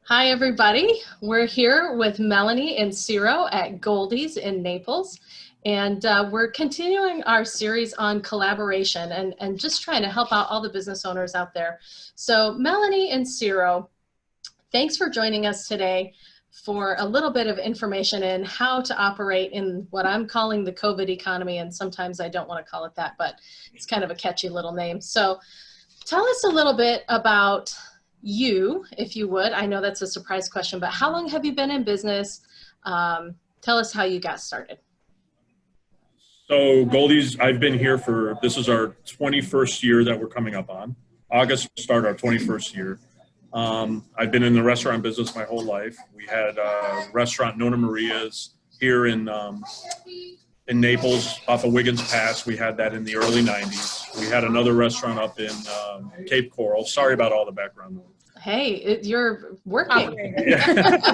Hi, everybody. We're here with Melanie and Ciro at Goldie's in Naples. And we're continuing our series on collaboration and just trying to help out all the business owners out there. So Melanie and Ciro, thanks for joining us today for a little bit of information in how to operate in what I'm calling the COVID economy. And sometimes I don't want to call it that, but it's kind of a catchy little name. So tell us a little bit about you, if you would. I know that's a surprise question, but how long have you been in business? Tell us how you got started. So Goldie's, I've been here for, this is our 21st year that we're coming up on. August will start our 21st year. I've been in the restaurant business my whole life. We had a restaurant, Nona Maria's, here in Naples off of Wiggins Pass. We had that in the early 90s. We had another restaurant up in Cape Coral. Sorry about all the background noise. Hey, you're working. Yeah.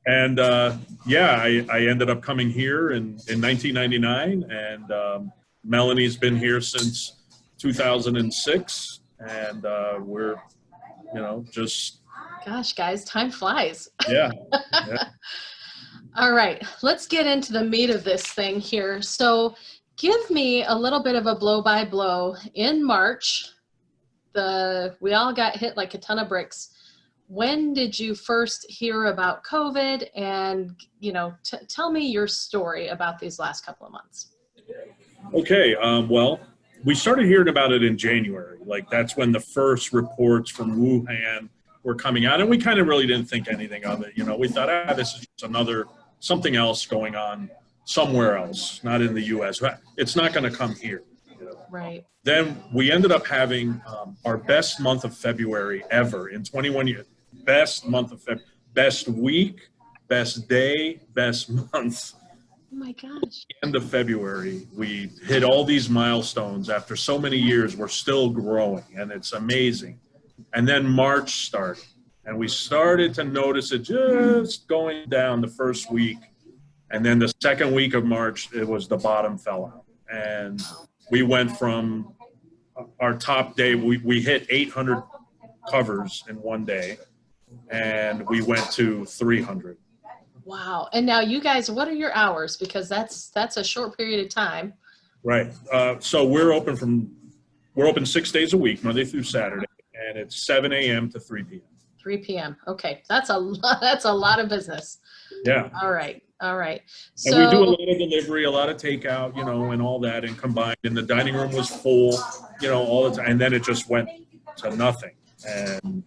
And I ended up coming here in 1999, and Melanie's been here since 2006, and we're, just. Gosh, guys, time flies. Yeah. All right, let's get into the meat of this thing here. So give me a little bit of a blow-by-blow. In March, we all got hit like a ton of bricks. When did you first hear about COVID? And, tell me your story about these last couple of months. Okay, well, we started hearing about it in January. Like, that's when the first reports from Wuhan were coming out, and we kind of really didn't think anything of it. We thought, this is just something else going on somewhere else, not in the U.S. It's not going to come here. Right. Then we ended up having our best month of February ever in 21 years. Best month of February, best week, best day, best month. Oh my gosh. End of February, we hit all these milestones. After so many years, we're still growing, and it's amazing. And then March started, and we started to notice it just going down the first week. And then the second week of March, it was the bottom fell out. And we went from our top day, we hit 800 covers in one day, and we went to 300. Wow. And now you guys, what are your hours? Because that's a short period of time. Right. So we're open 6 days a week, Monday through Saturday, and it's 7 a.m. to 3 p.m. 3 p.m. Okay. That's a lot of business. Yeah. All right. So, and we do a lot of delivery, a lot of takeout, and all that, and combined. And the dining room was full, all the time. And then it just went to nothing. And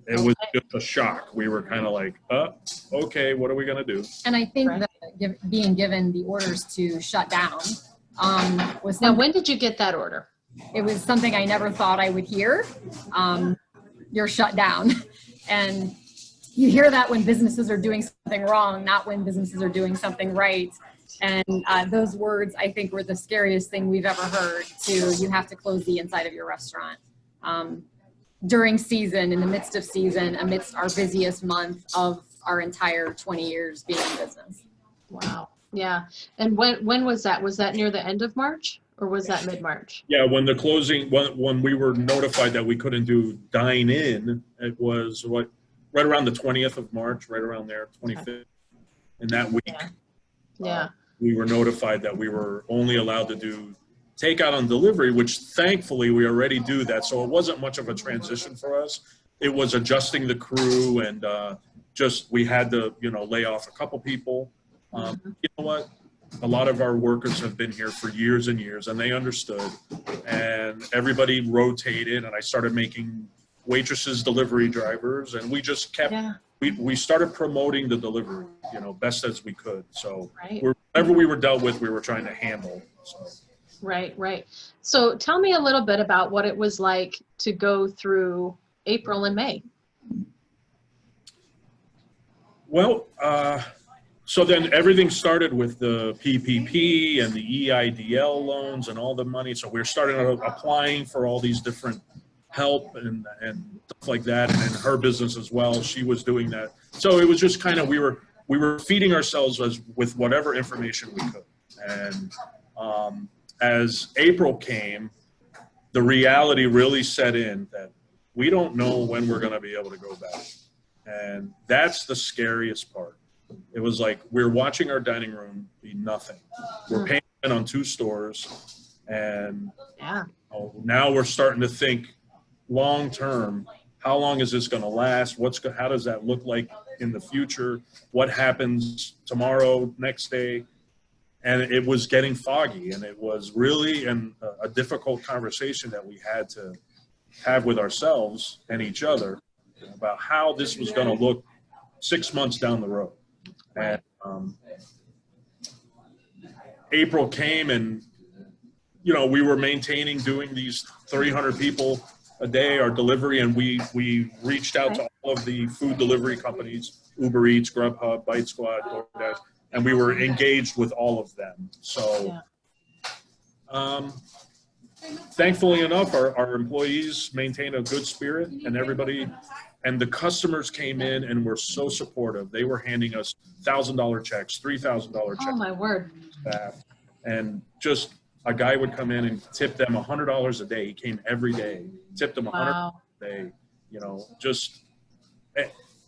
it was just a shock. We were kind of like, okay, what are we going to do? And I think that being given the orders to shut down was now, when did you get that order? It was something I never thought I would hear. You're shut down. And you hear that when businesses are doing something wrong, not when businesses are doing something right. And those words, I think, were the scariest thing we've ever heard, you have to close the inside of your restaurant. During season, in the midst of season, amidst our busiest month of our entire 20 years being in business. Wow. Yeah. And when was that? Was that near the end of March, or was that mid-March? Yeah, when the closing, when we were notified that we couldn't do dine-in, it was right around the 20th of March, right around there, 25th. In that week, we were notified that we were only allowed to do takeout on delivery, which thankfully we already do that. So it wasn't much of a transition for us. It was adjusting the crew, and we had to, lay off a couple people. You know what? A lot of our workers have been here for years and years, and they understood. And everybody rotated, and I started making waitresses, delivery drivers, and we just kept, we started promoting the delivery, best as we could. So whatever we were dealt with, we were trying to handle. So. Right. So tell me a little bit about what it was like to go through April and May. Well, so then everything started with the PPP and the EIDL loans and all the money. So we're starting applying for all these different help and stuff like that. And in her business as well, she was doing that. So it was just kind of, we were feeding ourselves with whatever information we could. And as April came, the reality really set in that we don't know when we're going to be able to go back. And that's the scariest part. It was like we're watching our dining room be nothing. We're paying rent on 2 stores, and now we're starting to think long term. How long is this going to last? How does that look like in the future? What happens tomorrow, next day? And it was getting foggy, and it was really a difficult conversation that we had to have with ourselves and each other about how this was going to look 6 months down the road. And April came, and we were maintaining doing these 300 people a day, our delivery, and we reached out to all of the food delivery companies, Uber Eats, Grubhub, Bite Squad, DoorDash, and we were engaged with all of them. So thankfully enough, our employees maintained a good spirit, and the customers came in and were so supportive. They were handing us $1,000 checks, $3,000 checks. Oh my word. Staff, and just a guy would come in and tip them $100 a day. He came every day, tipped them $100 a day,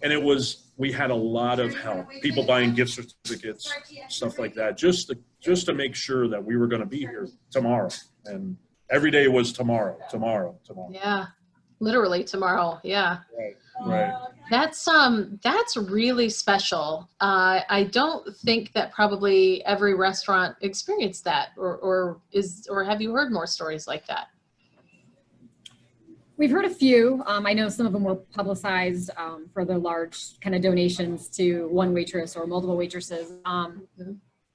and we had a lot of help. People buying gift certificates, stuff like that, just to make sure that we were going to be here tomorrow. And every day was tomorrow. Yeah, literally tomorrow. Yeah. Right. That's really special. I don't think that probably every restaurant experienced that, or have you heard more stories like that? We've heard a few. I know some of them were publicized for the large kind of donations to one waitress or multiple waitresses.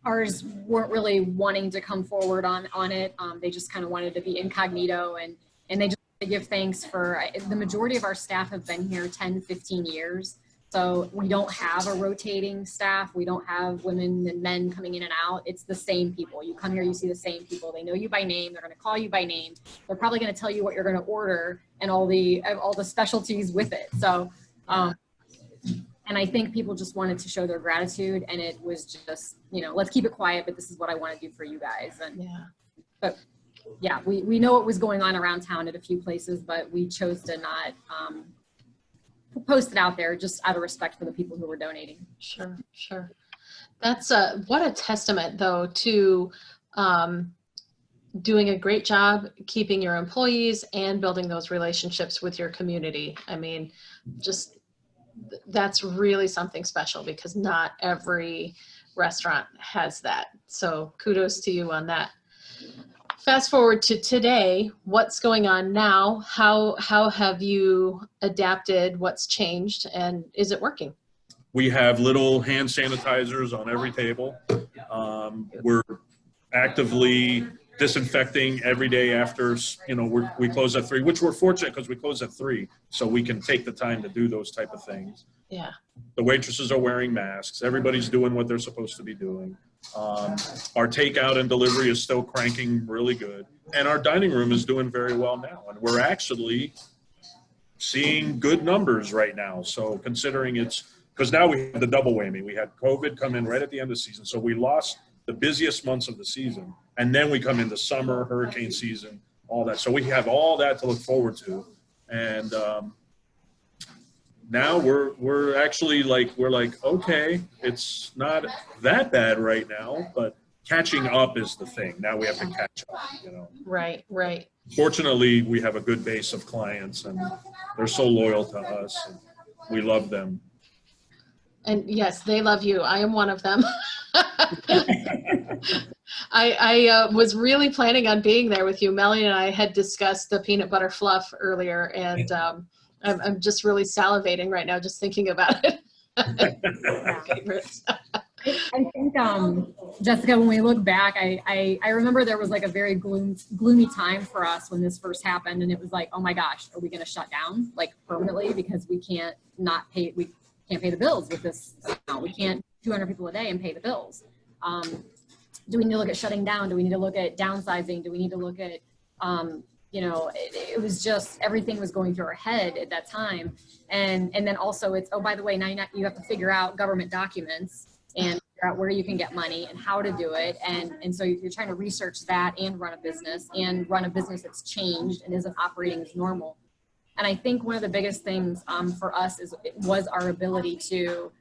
Ours weren't really wanting to come forward on it. They just kind of wanted to be incognito, and they just give thanks for the majority of our staff have been here 10, 15 years. So we don't have a rotating staff. We don't have women and men coming in and out. It's the same people. You come here, you see the same people. They know you by name. They're going to call you by name. They're probably going to tell you what you're going to order and all the specialties with it. So, and I think people just wanted to show their gratitude, and it was just, let's keep it quiet, but this is what I want to do for you guys. And but yeah, we know what was going on around town at a few places, but we chose to not post it out there just out of respect for the people who were donating. Sure. That's what a testament, though, to doing a great job keeping your employees and building those relationships with your community. I mean, that's really something special, because not every restaurant has that. So kudos to you on that. Fast forward to today, what's going on now? How have you adapted? What's changed, and is it working? We have little hand sanitizers on every table. We're actively disinfecting every day after, we close at 3, which we're fortunate because we close at 3, so we can take the time to do those type of things. Yeah. The waitresses are wearing masks. Everybody's doing what they're supposed to be doing. Our takeout and delivery is still cranking really good. And our dining room is doing very well now. And we're actually seeing good numbers right now. So considering because now we have the double whammy. We had COVID come in right at the end of the season. So we lost the busiest months of the season. And then we come into summer, hurricane season, all that. So we have all that to look forward to. And now we're actually we're like, okay, it's not that bad right now, but catching up is the thing. Now we have to catch up, Right. Fortunately, we have a good base of clients, and they're so loyal to us, and we love them. And yes, they love you. I am one of them. I was really planning on being there with you. Melanie and I had discussed the peanut butter fluff earlier, and I'm just really salivating right now just thinking about it. I think, Jessica, when we look back, I remember there was a very gloomy time for us when this first happened, and it was like, oh my gosh, are we going to shut down permanently because we can't pay the bills with this amount. We can't 200 people a day and pay the bills. Do we need to look at shutting down? Do we need to look at downsizing? Do we need to look at it was just, everything was going through our head at that time. And then also it's, oh, by the way, now you have to figure out government documents and figure out where you can get money and how to do it. And so you're trying to research that and run a business that's changed and isn't operating as normal. And I think one of the biggest things for us was our ability to,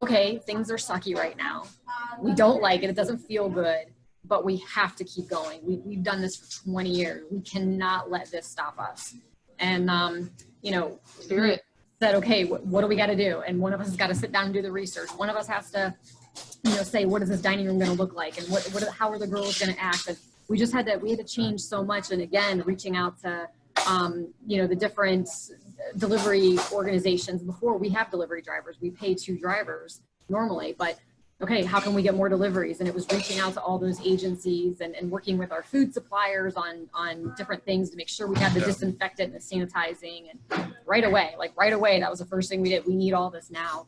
okay, things are sucky right now. We don't like it. It doesn't feel good, but we have to keep going. We've done this for 20 years. We cannot let this stop us. And, you know, Spirit said, okay, what do we got to do? And one of us has got to sit down and do the research. One of us has to, you know, say, what is this dining room going to look like? And how are the girls going to act? And we had to change so much. And again, reaching out to, you know, the different delivery organizations. Before, we have delivery drivers. We pay 2 drivers normally, but okay, how can we get more deliveries? And it was reaching out to all those agencies and working with our food suppliers on different things to make sure we had the disinfectant and the sanitizing. And right away, that was the first thing we did. We need all this now.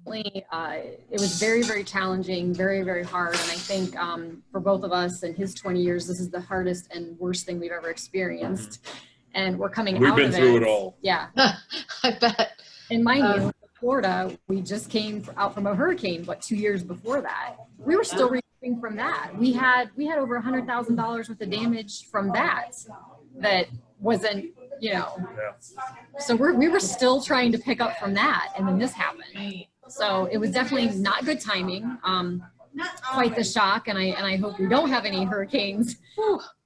It was very, very challenging, very, very hard. And I think for both of us in his 20 years, this is the hardest and worst thing we've ever experienced. And we're coming out of it. We've been through it all. Yeah. I bet. And mind you, Florida, we just came out from a hurricane, but 2 years before that, we were still recovering from that. We had over $100,000 worth of damage from that wasn't, you know, so we were still trying to pick up from that. And then this happened. So it was definitely not good timing. Quite the shock. And I hope we don't have any hurricanes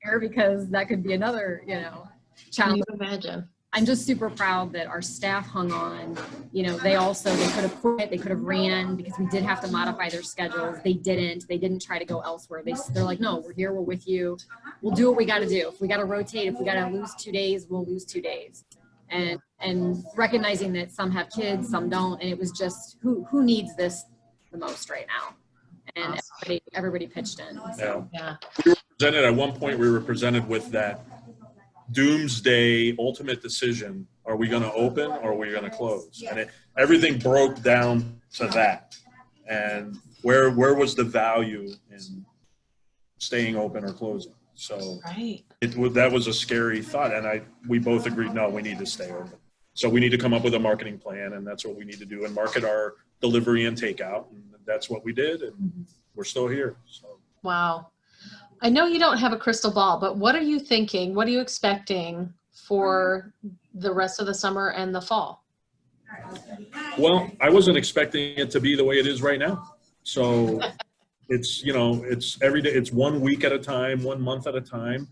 here, because that could be another, you know, challenge. Can you imagine? I'm just super proud that our staff hung on. You know, they could have quit, they could have ran, because we did have to modify their schedules. They didn't try to go elsewhere. They're like, no, we're here, we're with you. We'll do what we got to do. If we got to rotate, if we got to lose 2 days, we'll lose 2 days. And recognizing that some have kids, some don't. And it was just, who needs this the most right now? And awesome. everybody pitched in. So. Yeah. We were presented at one point, we were presented with that doomsday ultimate decision. Are we going to open or are we going to close? And everything broke down to that. And where was the value in staying open or closing? So that was a scary thought. And we both agreed, no, we need to stay open. So we need to come up with a marketing plan, and that's what we need to do, and market our delivery and takeout. And that's what we did. And we're still here. So. Wow. I know you don't have a crystal ball, but what are you thinking? What are you expecting for the rest of the summer and the fall? Well, I wasn't expecting it to be the way it is right now. So it's, you know, it's every day, it's 1 week at a time, 1 month at a time.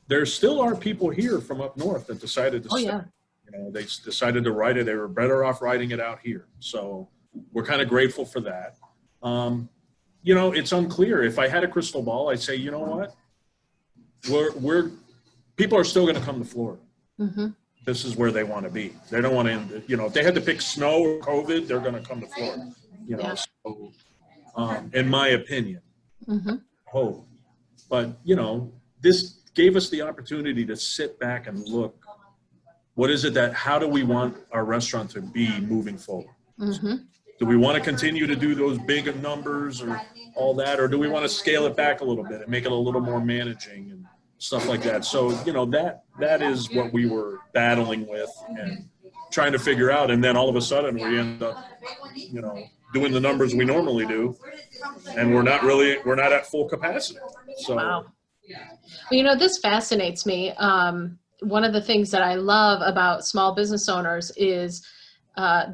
There still are people here from up north that decided to stay. Yeah. You know, they decided to ride it. They were better off riding it out here. So we're kind of grateful for that. You know, it's unclear. If I had a crystal ball, I'd say, you know what? People are still going to come to Florida. Mm-hmm. This is where they want to be. They don't want to, you know, if they had to pick snow or COVID, they're going to come to Florida. You know, so, in my opinion. Mm-hmm. But, you know, this gave us the opportunity to sit back and look. What is it how do we want our restaurant to be moving forward? Mm-hmm. Do we want to continue to do those big numbers or all that, or do we want to scale it back a little bit and make it a little more managing and stuff like that? So, you know, that is what we were battling with and trying to figure out. And then all of a sudden we end up, you know, doing the numbers we normally do, and we're not at full capacity. So, wow. Well, you know, this fascinates me. One of the things that I love about small business owners is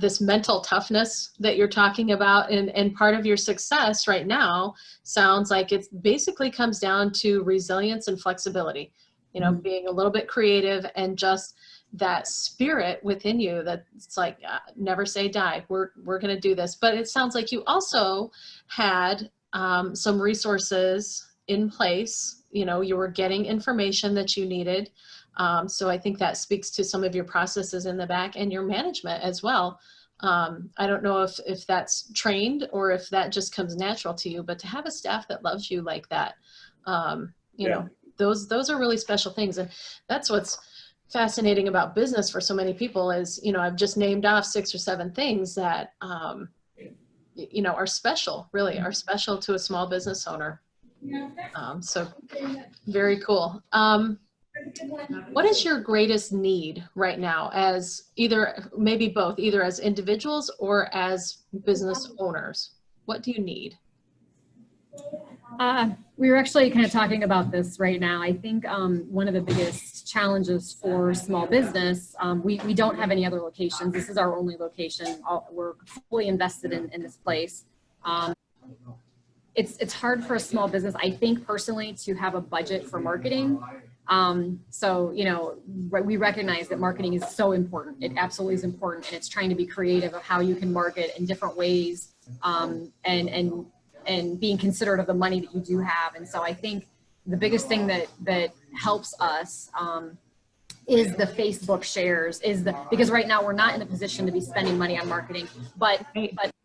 this mental toughness that you're talking about, and part of your success right now sounds like it basically comes down to resilience and flexibility, you know, being a little bit creative and just that spirit within you that it's like, never say die. We're going to do this. But it sounds like you also had some resources in place. You know, you were getting information that you needed. So I think that speaks to some of your processes in the back and your management as well. I don't know if that's trained or if that just comes natural to you, but to have a staff that loves you like that, you know, those are really special things. And that's what's fascinating about business for so many people is, you know, I've just named off 6 or 7 things that, you know, are special, really are special to a small business owner. So very cool. What is your greatest need right now as maybe both, either as individuals or as business owners? What do you need? We were actually kind of talking about this right now. I think one of the biggest challenges for small business, we don't have any other locations. This is our only location. We're fully invested in this place. It's hard for a small business, I think personally, to have a budget for marketing. So, you know, we recognize that marketing is so important. It absolutely is important. And it's trying to be creative of how you can market in different ways, and being considerate of the money that you do have. And so I think the biggest thing that helps us is the Facebook shares, because right now we're not in a position to be spending money on marketing, but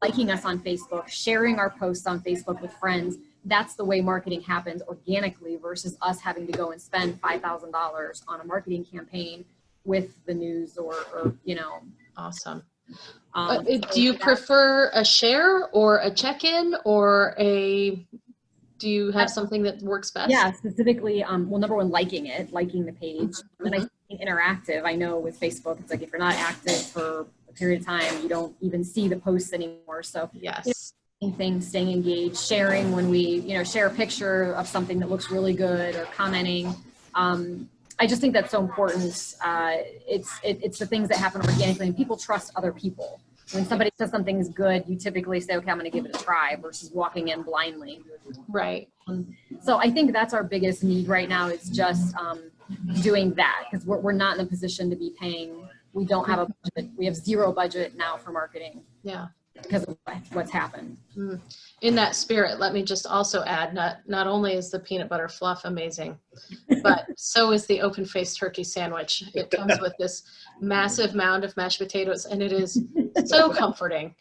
liking us on Facebook, sharing our posts on Facebook with friends. That's the way marketing happens organically versus us having to go and spend $5,000 on a marketing campaign with the news or you know. Awesome. Do you prefer a share or a check-in or do you have something that works best? Yeah, specifically, well, number one, liking the page. And I think interactive, I know with Facebook, it's like if you're not active for a period of time, you don't even see the posts anymore. So yes. Anything, staying engaged, sharing when we, you know, share a picture of something that looks really good or commenting. I just think that's so important. It's the things that happen organically, and people trust other people. When somebody says something's good, you typically say, okay, I'm going to give it a try versus walking in blindly. Right. So I think that's our biggest need right now is just doing that, because we're not in a position to be paying. We don't have a budget. We have zero budget now for marketing. Yeah. Because of what's happened. In that spirit, let me just also add, not only is the peanut butter fluff amazing, but so is the open-faced turkey sandwich. It comes with this massive mound of mashed potatoes, and it is so comforting.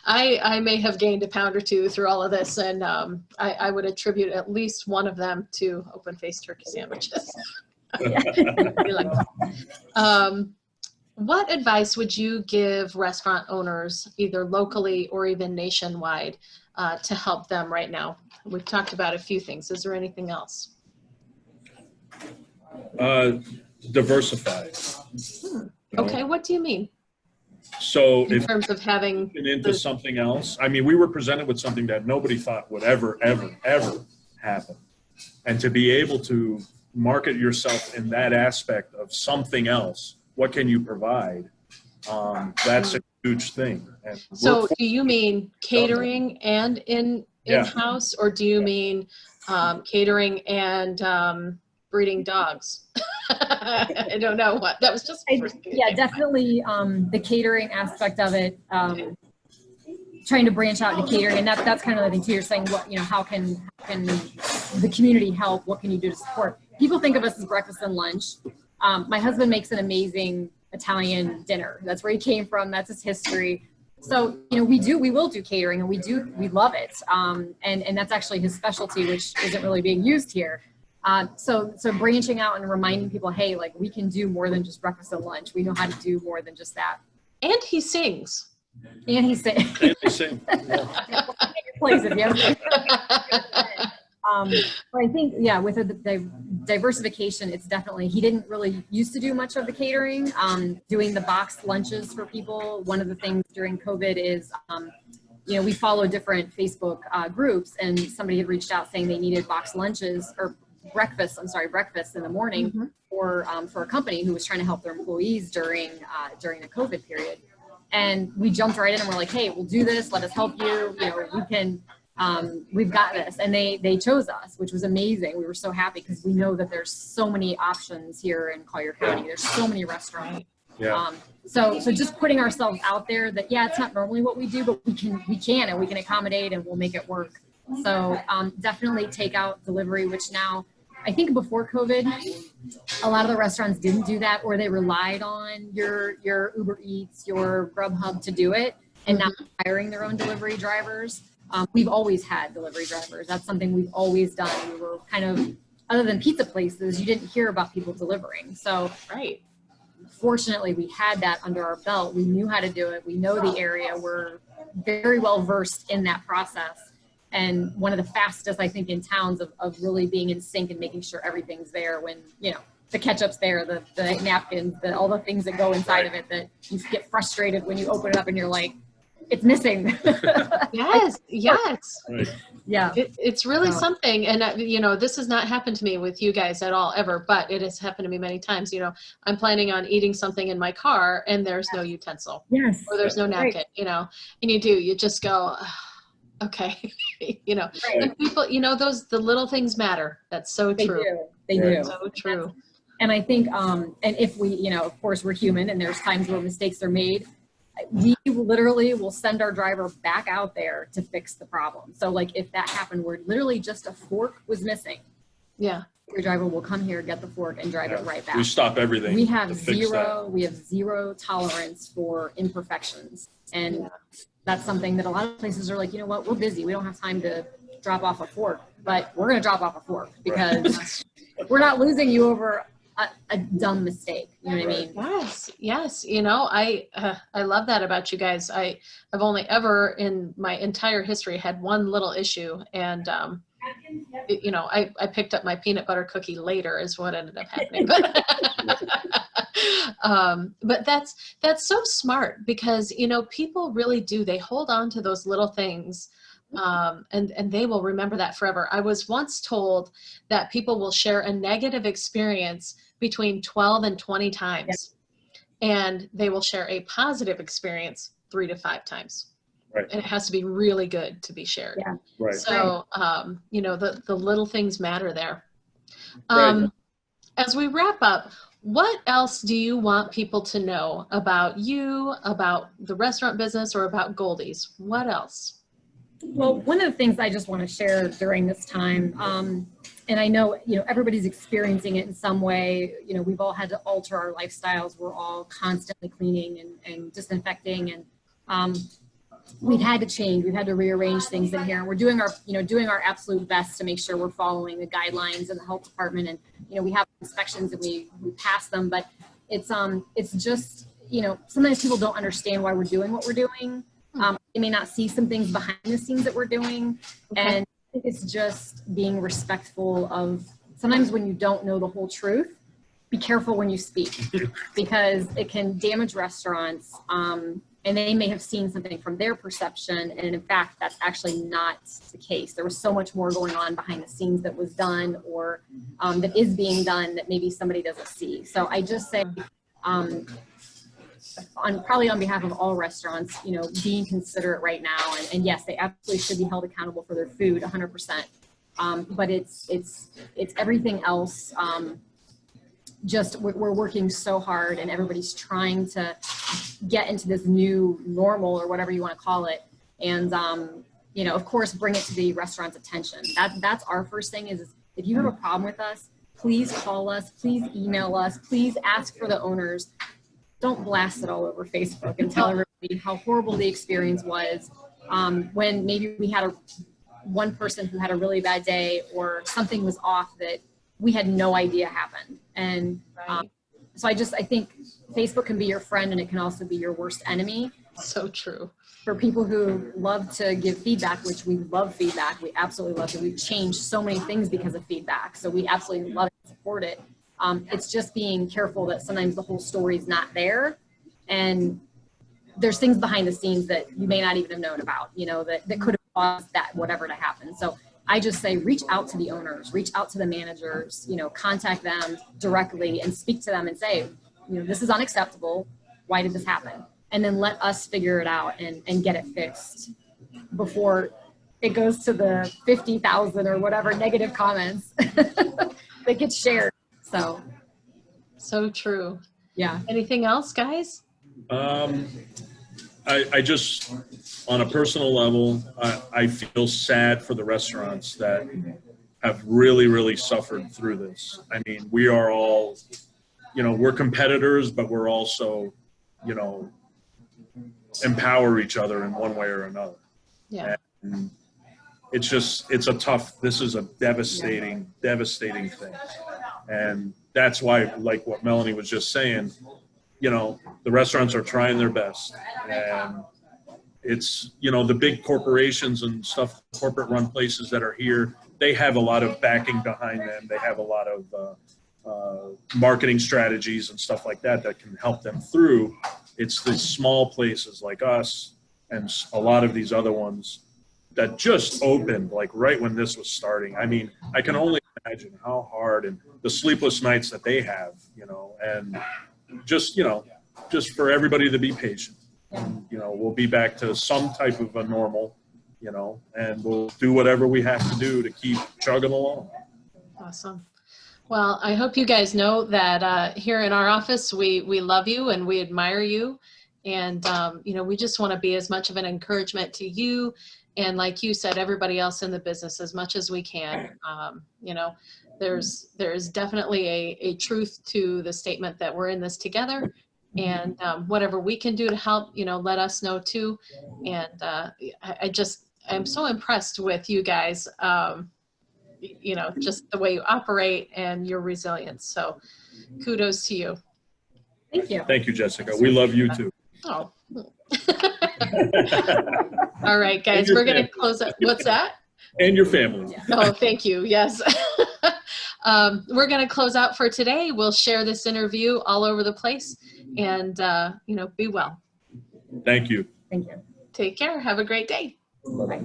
I may have gained a pound or two through all of this, and I would attribute at least one of them to open-faced turkey sandwiches. What advice would you give restaurant owners, either locally or even nationwide, to help them right now? We've talked about a few things. Is there anything else? Diversify. Okay, what do you mean? So in terms of having into something else, I mean, we were presented with something that nobody thought would ever happen. And to be able to market yourself in that aspect of something else, what can you provide? That's a huge thing. And so do you mean catering and in-house, or do you mean catering and breeding dogs? I don't know what, that was just the first thing. Yeah, definitely the catering aspect of it, trying to branch out into catering, and that's kind of the thing too. You're saying, what, you know, how can the community help? What can you do to support? People think of us as breakfast and lunch. My husband makes an amazing Italian dinner. That's where he came from. That's his history. So, you know, we will do catering, and we love it. And that's actually his specialty, which isn't really being used here. So branching out and reminding people, hey, like, we can do more than just breakfast and lunch. We know how to do more than just that. And he sings. And he sings. And they sing. But I think, yeah, with the diversification, it's definitely, he didn't really used to do much of the catering, doing the boxed lunches for people. One of the things during COVID is, you know, we follow different Facebook groups, and somebody had reached out saying they needed boxed lunches or breakfast in the morning for a company who was trying to help their employees during the COVID period. And we jumped right in and we're like, hey, we'll do this. Let us help you. You know, we can, we've got this. And they chose us, which was amazing. We were so happy because we know that there's so many options here in Collier County. There's so many restaurants. Yeah. So just putting ourselves out there that, yeah, it's not normally what we do, but we can and we can accommodate and we'll make it work. So definitely take out delivery, which now, I think before COVID, a lot of the restaurants didn't do that, or they relied on your Uber Eats, your Grubhub to do it, and not hiring their own delivery drivers. We've always had delivery drivers. That's something we've always done. We were kind of, other than pizza places, you didn't hear about people delivering. So fortunately, we had that under our belt. We knew how to do it. We know the area. We're very well versed in that process. And one of the fastest, I think, in towns of really being in sync and making sure everything's there when, you know, the ketchup's there, the napkins, all the things that go inside of it that you get frustrated when you open it up and you're like, it's missing. Yes, yes. Right. Yeah. It's really So- something. And, this has not happened to me with you guys at all, ever, but it has happened to me many times. I'm planning on eating something in my car and there's no utensil Yes. or there's no napkin, and you just go, okay, Right. and people, the little things matter. That's so They true. do. They Right. do. So true. And I think, and if we, of course we're human and there's times where mistakes are made, we literally will send our driver back out there to fix the problem. So like if that happened where literally just a fork was missing, Yeah. your driver will come here, get the fork and drive it right back. We stop everything. We have to fix that. we have zero tolerance for imperfections. And Yeah. that's something that a lot of places are like, you know what, we're busy. We don't have time to drop off a fork, but we're going to drop off a fork because we're not losing you over a dumb mistake. You know what I mean? Yes, yes. I love that about you guys. I've only ever in my entire history had one little issue, and I picked up my peanut butter cookie later is what ended up happening. But that's so smart because people really do. They hold on to those little things. And they will remember that forever. I was once told that people will share a negative experience between 12 and 20 times, and they will share a positive experience 3 to 5 times. Right. And it has to be really good to be shared. Yeah. Right. So, the little things matter there. Right. As we wrap up, what else do you want people to know about you, about the restaurant business, or about Goldie's? What else? Well, one of the things I just want to share during this time, and I know, everybody's experiencing it in some way. We've all had to alter our lifestyles. We're all constantly cleaning and disinfecting, and we've had to change. We've had to rearrange things in here. And we're doing our absolute best to make sure we're following the guidelines in the health department. And, we have inspections and we pass them, but it's just, sometimes people don't understand why we're doing what we're doing. They may not see some things behind the scenes that we're doing. Okay. And I think it's just being respectful of sometimes when you don't know the whole truth, be careful when you speak because it can damage restaurants. And they may have seen something from their perception. And in fact, that's actually not the case. There was so much more going on behind the scenes that was done or that is being done that maybe somebody doesn't see. So I just say, probably on behalf of all restaurants, being considerate right now. And yes, they absolutely should be held accountable for their food 100%. But it's everything else. Just we're working so hard and everybody's trying to get into this new normal or whatever you want to call it. And, of course, bring it to the restaurant's attention. That's our first thing is if you have a problem with us, please call us, please email us, please ask for the owners. Don't blast it all over Facebook and tell everybody how horrible the experience was when maybe we had one person who had a really bad day or something was off that we had no idea happened. And so I think Facebook can be your friend and it can also be your worst enemy. So true. For people who love to give feedback, which we love feedback, we absolutely love it. We've changed so many things because of feedback. So we absolutely love it and support it. It's just being careful that sometimes the whole story is not there. And there's things behind the scenes that you may not even have known about, that could have caused that whatever to happen. So I just say, reach out to the owners, reach out to the managers, contact them directly and speak to them and say, this is unacceptable. Why did this happen? And then let us figure it out and get it fixed before it goes to the 50,000 or whatever negative comments that get shared. So true. Yeah. Anything else, guys? I just, on a personal level, I feel sad for the restaurants that have really, really suffered through this. I mean, we are all, we're competitors, but we're also, empower each other in one way or another. Yeah. And this is a devastating thing. And that's why, like what Melanie was just saying, the restaurants are trying their best. And it's, the big corporations and stuff, corporate run places that are here, they have a lot of backing behind them. They have a lot of marketing strategies and stuff like that can help them through. It's the small places like us and a lot of these other ones that just opened like right when this was starting. I mean, I can only imagine how hard and the sleepless nights that they have, you know, and just, you know, just for everybody to be patient. And, you know, we'll be back to some type of a normal, you know, and we'll do whatever we have to do to keep chugging along. Awesome. Well, I hope you guys know that here in our office, we love you and we admire you. And, you know, we just want to be as much of an encouragement to you. And like you said, everybody else in the business as much as we can. You know, there's definitely a truth to the statement that we're in this together. And whatever we can do to help, you know, let us know too. And I'm so impressed with you guys. You know, just the way you operate and your resilience. So kudos to you. Thank you. Thank you, Jessica. We love you too. Oh. All right, guys, we're going to close up. What's that? And your family. Oh, thank you. Yes. We're going to close out for today. We'll share this interview all over the place and, you know, be well. Thank you. Thank you. Take care. Have a great day. Bye.